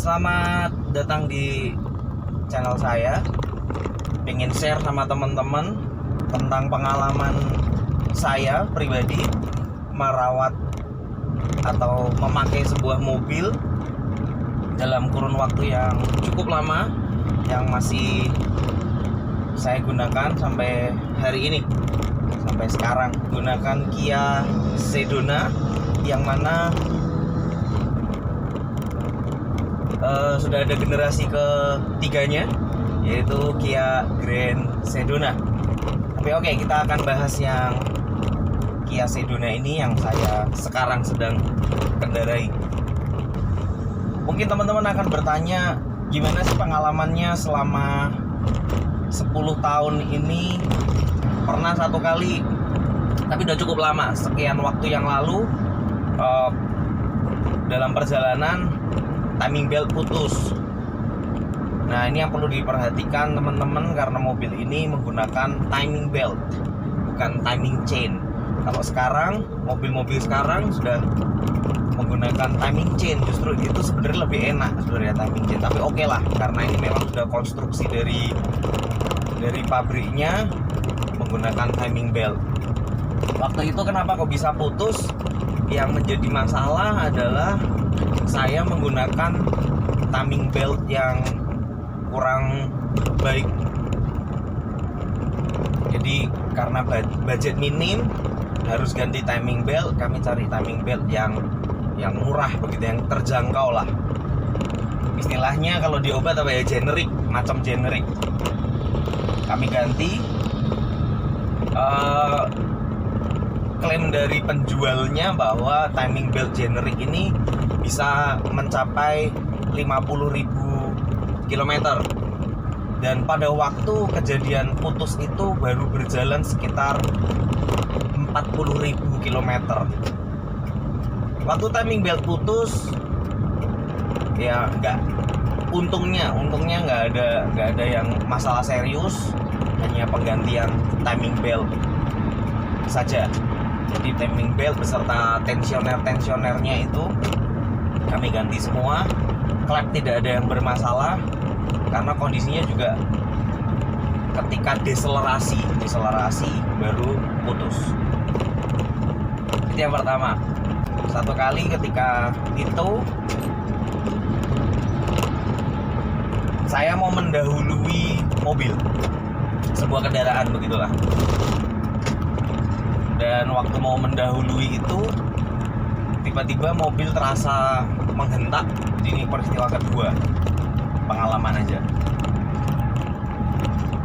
Selamat datang di channel saya. Pengen share sama teman-teman tentang pengalaman saya pribadi merawat atau memakai sebuah mobil dalam kurun waktu yang cukup lama, yang masih saya gunakan sampai hari ini, sampai sekarang. Gunakan Kia Sedona yang mana sudah ada generasi ketiganya, yaitu Kia Grand Sedona. Tapi oke, kita akan bahas yang Kia Sedona ini yang saya sekarang sedang kendarai. Mungkin teman-teman akan bertanya, gimana sih pengalamannya selama 10 tahun ini? Pernah satu kali, tapi udah cukup lama, sekian waktu yang lalu, dalam perjalanan timing belt putus. Nah, ini yang perlu diperhatikan teman-teman, karena mobil ini menggunakan timing belt, bukan timing chain. Kalau sekarang, mobil-mobil sekarang sudah menggunakan timing chain. Justru itu sebenarnya lebih enak sebenarnya timing chain. Tapi oke lah, karena ini memang sudah konstruksi dari pabriknya menggunakan timing belt. Waktu itu kenapa kok bisa putus? Yang menjadi masalah adalah saya menggunakan timing belt yang kurang baik. Jadi karena budget minim, harus ganti timing belt. Kami cari timing belt yang murah begitu, yang terjangkau lah. Istilahnya kalau di obat apa ya, generik, macam generik. Kami ganti. Klaim dari penjualnya bahwa timing belt generik ini bisa mencapai 50.000 km. Dan pada waktu kejadian putus itu baru berjalan sekitar 40.000 km. Waktu timing belt putus, ya untungnya nggak ada yang masalah serius, hanya penggantian timing belt saja. Jadi timing belt beserta tensionernya itu kami ganti semua. Klep tidak ada yang bermasalah, karena kondisinya juga ketika deselerasi baru putus. Itu yang pertama. Satu kali ketika itu saya mau mendahului mobil, sebuah kendaraan begitulah. Dan waktu mau mendahului itu, tiba-tiba mobil terasa menghentak. Ini peristiwa kedua, pengalaman aja.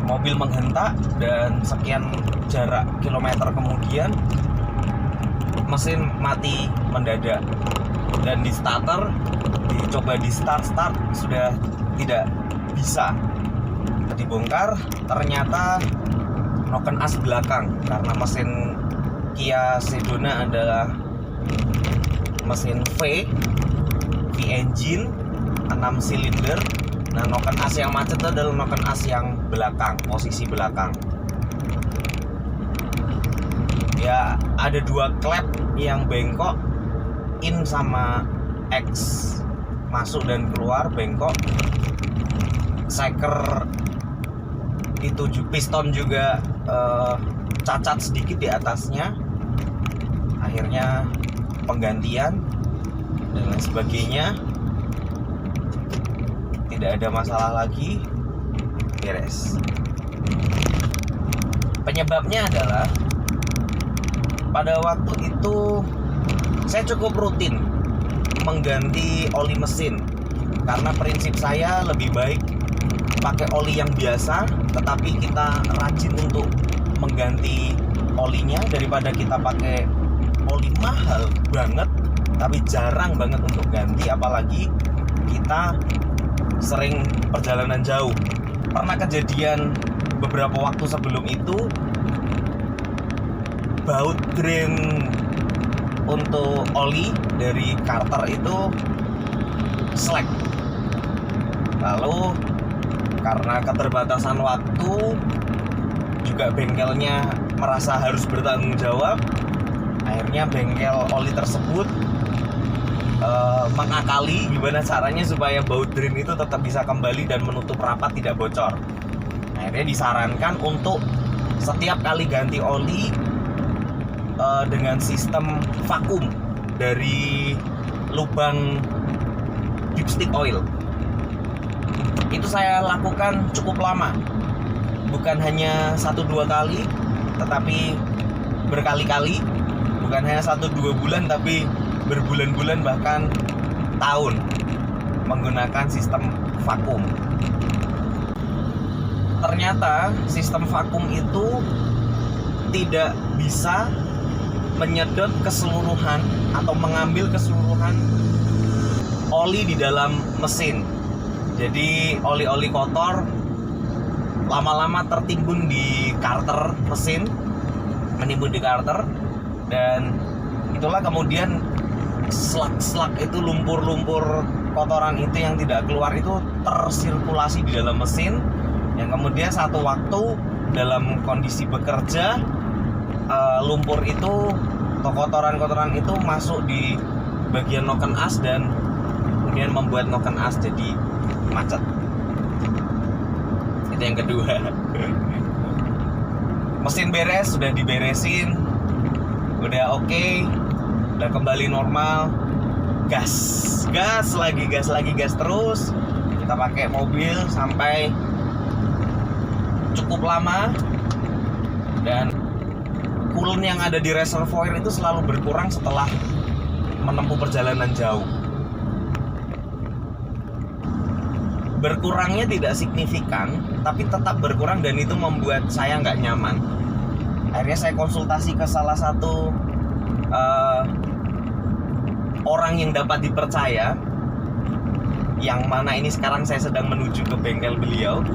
Mobil menghentak dan sekian jarak kilometer kemudian mesin mati mendadak. Dan di starter, dicoba di start sudah tidak bisa. Dibongkar, ternyata noken as belakang, karena mesin Kia Sedona adalah mesin V engine 6 silinder. Nah, noken as yang macet adalah noken as yang belakang, posisi belakang. Ya, ada dua klep yang bengkok, in sama X, masuk dan keluar bengkok. Seker itu piston juga cacat sedikit di atasnya. Akhirnya penggantian dan lain sebagainya, tidak ada masalah lagi, beres. Penyebabnya adalah pada waktu itu saya cukup rutin mengganti oli mesin, karena prinsip saya lebih baik pakai oli yang biasa, tetapi kita rajin untuk mengganti olinya, daripada kita pakai oli mahal banget tapi jarang banget untuk ganti, apalagi kita sering perjalanan jauh. Pernah kejadian beberapa waktu sebelum itu, baut drain untuk oli dari karter itu slack. Lalu karena keterbatasan waktu, juga bengkelnya merasa harus bertanggung jawab, akhirnya bengkel oli tersebut mengakali gimana caranya supaya baut drain itu tetap bisa kembali dan menutup rapat, tidak bocor. Akhirnya disarankan untuk setiap kali ganti oli dengan sistem vakum dari lubang dipstick oil. Itu saya lakukan cukup lama, bukan hanya 1-2 kali, tetapi berkali-kali. Bukan hanya 1-2 bulan, tapi berbulan-bulan bahkan tahun menggunakan sistem vakum. Ternyata sistem vakum itu tidak bisa menyedot keseluruhan atau mengambil keseluruhan oli di dalam mesin. Jadi oli-oli kotor lama-lama tertimbun di karter mesin, menimbun di karter, dan itulah kemudian slug-slug itu, lumpur-lumpur kotoran itu yang tidak keluar itu tersirkulasi di dalam mesin, yang kemudian satu waktu dalam kondisi bekerja lumpur itu atau kotoran-kotoran itu masuk di bagian noken as dan kemudian membuat noken as jadi macet. Itu yang kedua. Mesin beres, sudah diberesin, udah oke, udah kembali normal. Gas lagi terus. Kita pakai mobil sampai cukup lama, dan coolant yang ada di reservoir itu selalu berkurang setelah menempuh perjalanan jauh. Berkurangnya tidak signifikan, tapi tetap berkurang, dan itu membuat saya nggak nyaman. Akhirnya saya konsultasi ke salah satu orang yang dapat dipercaya, yang mana ini sekarang saya sedang menuju ke bengkel beliau,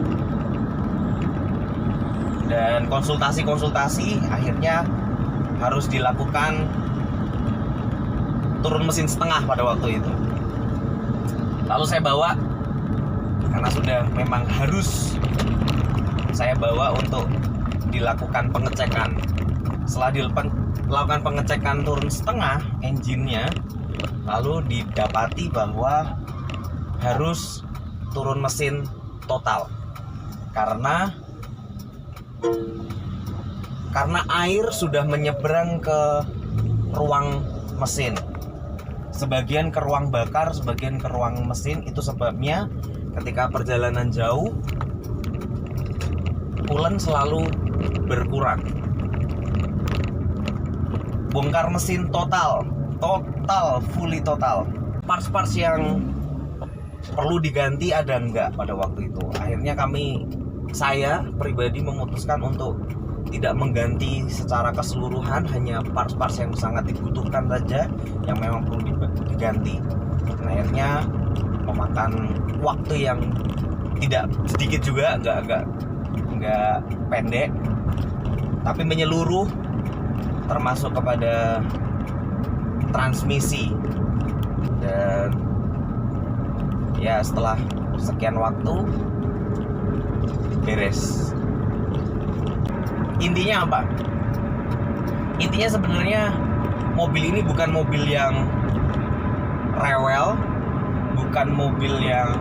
dan konsultasi akhirnya harus dilakukan turun mesin setengah pada waktu itu. Lalu saya bawa, karena sudah memang harus saya bawa untuk dilakukan pengecekan. Setelah dilakukan pengecekan turun setengah engine-nya, lalu didapati bahwa harus turun mesin total karena air sudah menyeberang ke ruang mesin, sebagian ke ruang bakar, sebagian ke ruang mesin. Itu sebabnya ketika perjalanan jauh coolant selalu berkurang. Bongkar mesin total, fully total. Parts-parts yang perlu diganti ada enggak pada waktu itu. Akhirnya saya pribadi memutuskan untuk tidak mengganti secara keseluruhan, hanya parts-parts yang sangat dibutuhkan saja yang memang perlu diganti. Dan akhirnya memakan waktu yang tidak sedikit juga, enggak pendek, tapi menyeluruh, termasuk kepada transmisi. Dan ya setelah sekian waktu beres. Intinya apa? Intinya sebenarnya mobil ini bukan mobil yang rewel, bukan mobil yang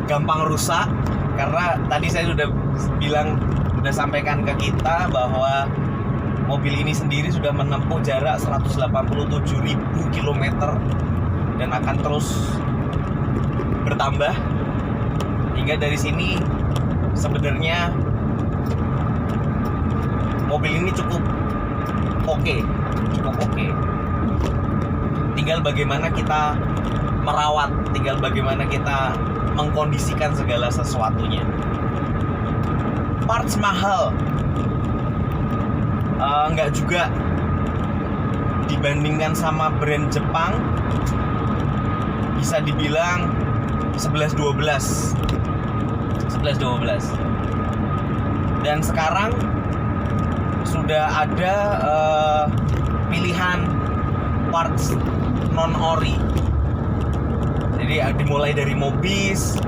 gampang rusak, karena tadi saya sudah sampaikan ke kita bahwa mobil ini sendiri sudah menempuh jarak 187.000 km dan akan terus bertambah. Hingga dari sini sebenarnya mobil ini cukup oke. Tinggal bagaimana kita merawat, tinggal bagaimana kita mengkondisikan segala sesuatunya. Parts mahal, enggak juga dibandingkan sama brand Jepang, bisa dibilang 11-12. Dan sekarang sudah ada pilihan parts non ori. Jadi dimulai dari Mobis,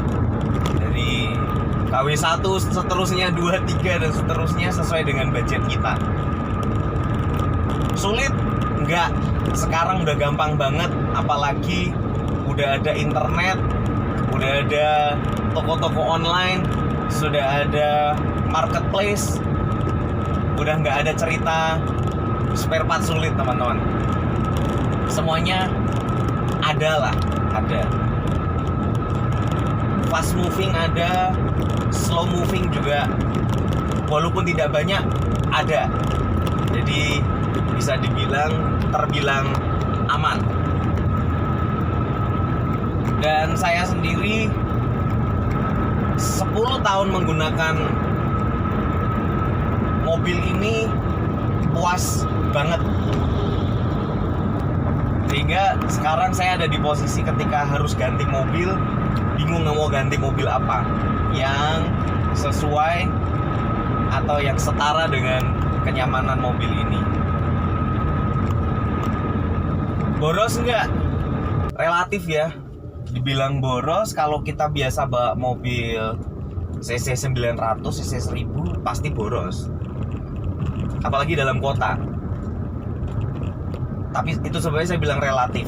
dari KW1, seterusnya 2, 3 dan seterusnya sesuai dengan budget kita. Sulit? Enggak, sekarang udah gampang banget, apalagi udah ada internet, udah ada toko-toko online, sudah ada marketplace, udah nggak ada cerita spare part sulit teman-teman. Semuanya ada lah, ada. Fast moving ada, slow moving juga, walaupun tidak banyak ada. Jadi bisa terbilang aman. Dan saya sendiri 10 tahun menggunakan mobil ini puas banget. Sehingga sekarang saya ada di posisi ketika harus ganti mobil, bingung mau ganti mobil apa yang sesuai atau yang setara dengan kenyamanan mobil ini. Boros enggak? Relatif ya. Dibilang boros kalau kita biasa bawa mobil CC 900, CC 1000 pasti boros. Apalagi dalam kota. Tapi itu sebenarnya saya bilang relatif.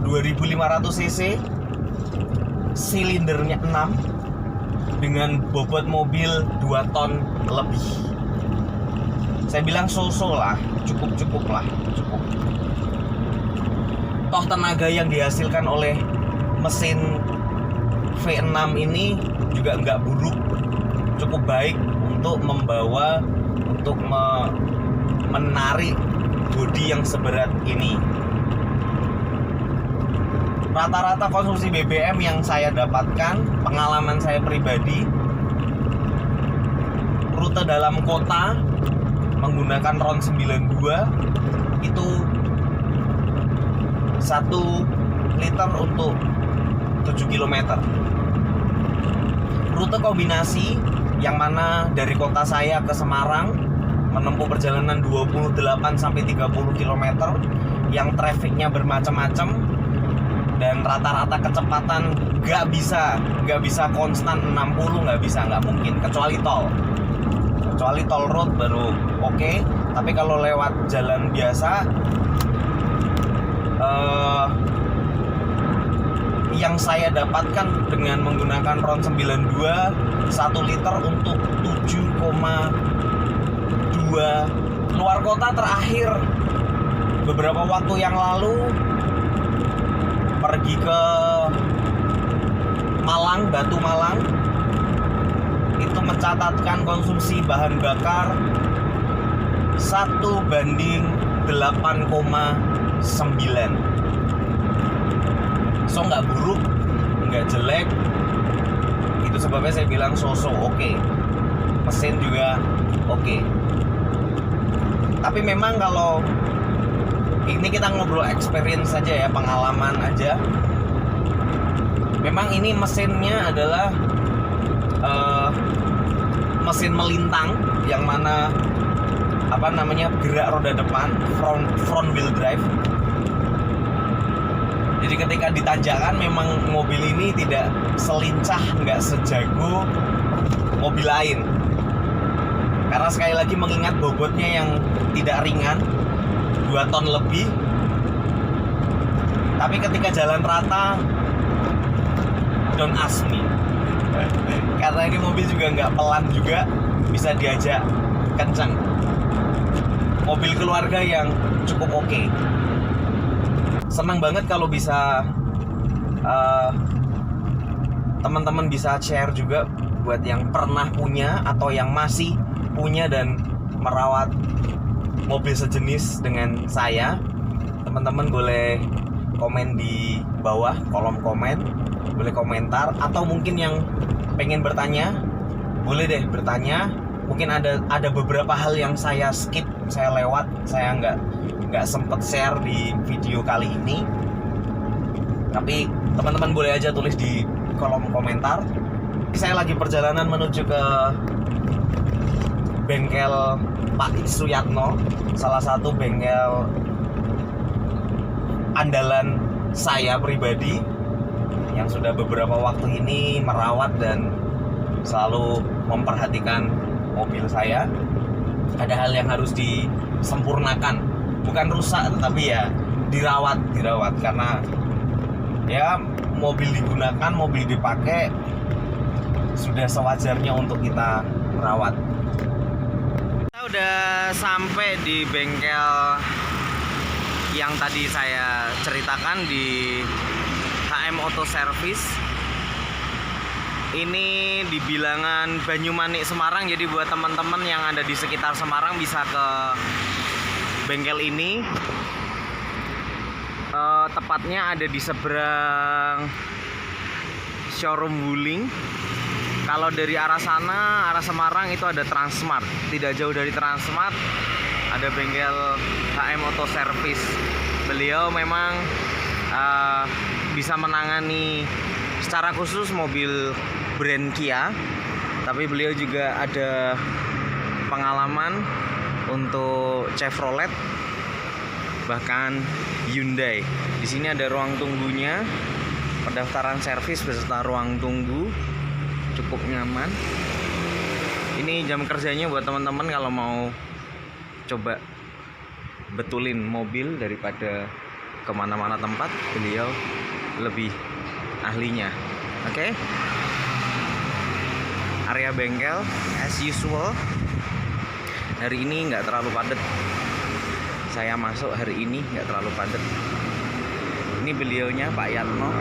2500 cc, silindernya 6 dengan bobot mobil 2 ton lebih. Saya bilang so-so lah, cukup lah. Toh tenaga yang dihasilkan oleh mesin V6 ini juga nggak buruk, cukup baik untuk membawa, untuk menarik bodi yang seberat ini. Rata-rata konsumsi BBM yang saya dapatkan, pengalaman saya pribadi, rute dalam kota menggunakan RON 92 itu 1 liter untuk 7 km. Rute kombinasi yang mana dari kota saya ke Semarang menempuh perjalanan 28-30 km yang trafiknya bermacam-macam dan rata-rata kecepatan nggak bisa konstan 60, nggak mungkin, kecuali tol road baru oke. Tapi kalau lewat jalan biasa, yang saya dapatkan dengan menggunakan RON 92 1 liter untuk 7,2. Keluar kota terakhir beberapa waktu yang lalu pergi ke Batu Malang, itu mencatatkan konsumsi bahan bakar 1:8,9. So nggak buruk, nggak jelek. Itu sebabnya saya bilang so-so oke. Mesin juga oke. Tapi memang kalau ini kita ngobrol experience saja ya, pengalaman aja. Memang ini mesinnya adalah mesin melintang yang mana gerak roda depan, front wheel drive. Jadi ketika ditanjakan memang mobil ini tidak selincah, nggak sejago mobil lain. Karena sekali lagi mengingat bobotnya yang tidak ringan, 2 ton lebih. Tapi ketika jalan rata, don't ask me. Karena ini mobil juga nggak pelan juga, bisa diajak kencang. Mobil keluarga yang cukup oke. Senang banget kalau bisa teman-teman bisa share juga buat yang pernah punya atau yang masih punya dan merawat mobil sejenis dengan saya. Teman-teman boleh komen di bawah kolom komen, boleh komentar, atau mungkin yang pengen bertanya boleh deh bertanya. Mungkin ada beberapa hal yang saya skip, saya lewat, saya nggak sempet share di video kali ini. Tapi teman-teman boleh aja tulis di kolom komentar. Saya lagi perjalanan menuju ke bengkel Pak Suyatno, salah satu bengkel andalan saya pribadi yang sudah beberapa waktu ini merawat dan selalu memperhatikan mobil saya. Ada hal yang harus disempurnakan bukan rusak tapi ya dirawat karena ya mobil digunakan, mobil dipakai, sudah sewajarnya untuk kita rawat. Kita udah sampai di bengkel yang tadi saya ceritakan di HM Auto Service. Ini di bilangan Banyumanik, Semarang. Jadi buat teman-teman yang ada di sekitar Semarang bisa ke bengkel ini. Tepatnya ada di seberang showroom Wuling. Kalau dari arah sana, arah Semarang itu ada Transmart. Tidak jauh dari Transmart ada bengkel HM Auto Service. Beliau memang bisa menangani secara khusus mobil brand Kia, tapi beliau juga ada pengalaman untuk Chevrolet, bahkan Hyundai. Di sini ada ruang tunggunya, pendaftaran servis beserta ruang tunggu, cukup nyaman. Ini jam kerjanya buat teman-teman kalau mau coba betulin mobil daripada kemana-mana tempat, beliau lebih ahlinya. Oke? Area bengkel as usual. Hari ini nggak terlalu padat. Saya masuk hari ini nggak terlalu padat. Ini beliaunya Pak Yatno.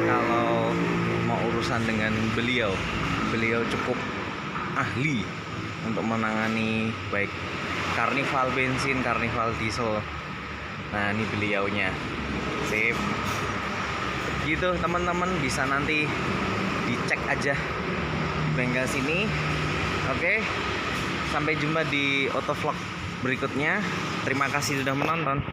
Kalau mau urusan dengan beliau cukup ahli untuk menangani baik Carnival bensin, Carnival diesel. Nah, ini beliaunya. Sip. Gitu teman-teman, bisa nanti dicek aja bengkel sini. Oke. Sampai jumpa di autovlog berikutnya. Terima kasih sudah menonton.